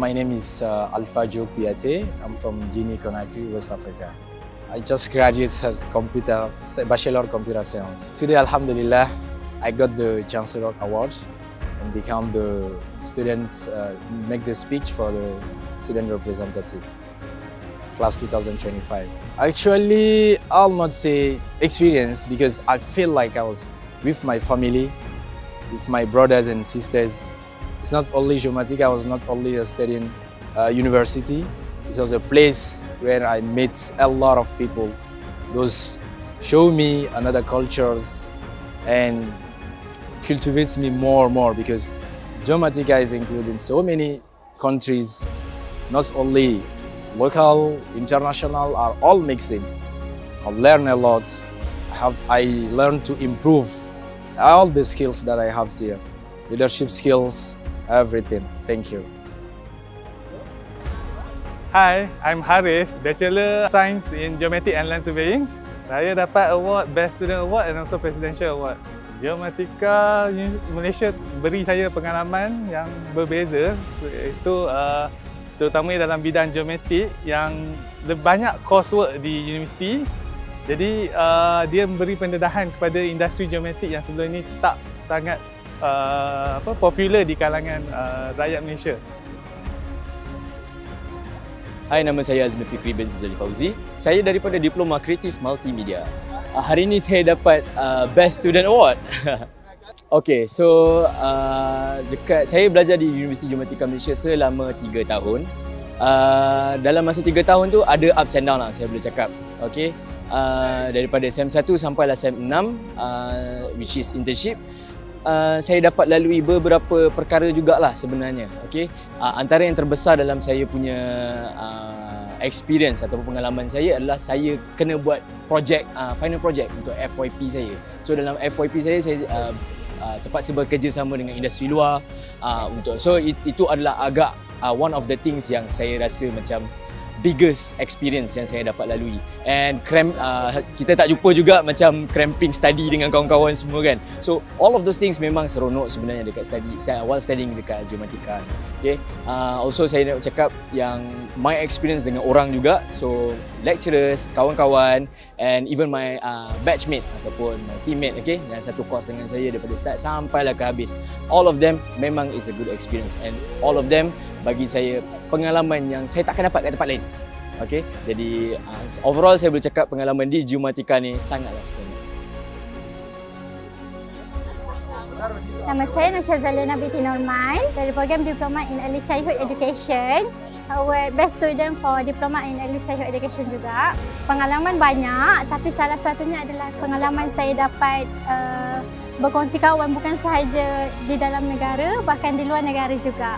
my name is Alpha Joe Piate. I'm from Guinea Conakry, West Africa. I just graduated as Bachelor Computer Science. Today, Alhamdulillah, I got the Chancellor Award and become the student, make the speech for the student representative, class 2025. Actually, I'll not say experience because I feel like I was with my family, with my brothers and sisters. It's not only Geomatica, I was not only studying university. It was a place where I met a lot of people. Those show me another cultures and cultivates me more and more because Geomatica is included in so many countries, not only local, international, are all make sense. I learn a lot. I learned to improve all the skills that I have here, leadership skills, everything. Thank you. Hi, I'm Haris, Bachelor Science in Geomatic and Land Surveying. Saya dapat award Best Student Award and also Presidential Award. Geomatica Malaysia beri saya pengalaman yang berbeza, iaitu terutama dalam bidang geometrik yang banyak coursework di universiti. Jadi dia memberi pendedahan kepada industri geometrik yang sebelum ini tak sangat popular di kalangan rakyat Malaysia. Hai, nama saya Azmi Fikri bin Zuzali Fauzi. Saya daripada Diploma Kreatif Multimedia. Hari ini saya dapat Best Student Award. Okay, so saya belajar di Universiti Geomatika Malaysia selama 3 tahun. Dalam masa 3 tahun tu ada ups and down lah, saya boleh cakap. Okay, daripada SEM 1 sampailah SEM 6, which is internship. Saya dapat lalui beberapa perkara jugalah sebenarnya. Okay? Antara yang terbesar dalam saya punya experience ataupun pengalaman saya adalah saya kena buat projek, final project untuk FYP saya. So dalam FYP saya terpaksa bekerja sama dengan industri luar. So itu adalah agak one of the things yang saya rasa macam biggest experience yang saya dapat lalui. And kita tak jumpa juga macam cramping study dengan kawan-kawan semua kan. So all of those things memang seronok sebenarnya dekat study while studying dekat Geomatica. Okay. Also saya nak cakap yang my experience dengan orang juga. So lecturers, kawan-kawan and even my batchmate ataupun my teammate, okay, yang satu course dengan saya daripada start sampailah ke habis. All of them memang is a good experience and all of them bagi saya pengalaman yang saya takkan dapat kat tempat lain. Okay, jadi overall saya boleh cakap pengalaman di Geomatica ni sangatlah seronok. Nama saya Nasha Zaliana binti Norman dari program Diploma in Early Childhood Education. Award Best Student for Diploma in Early Childhood Education juga. Pengalaman banyak, tapi salah satunya adalah pengalaman saya dapat berkongsi kawan bukan sahaja di dalam negara, bahkan di luar negara juga.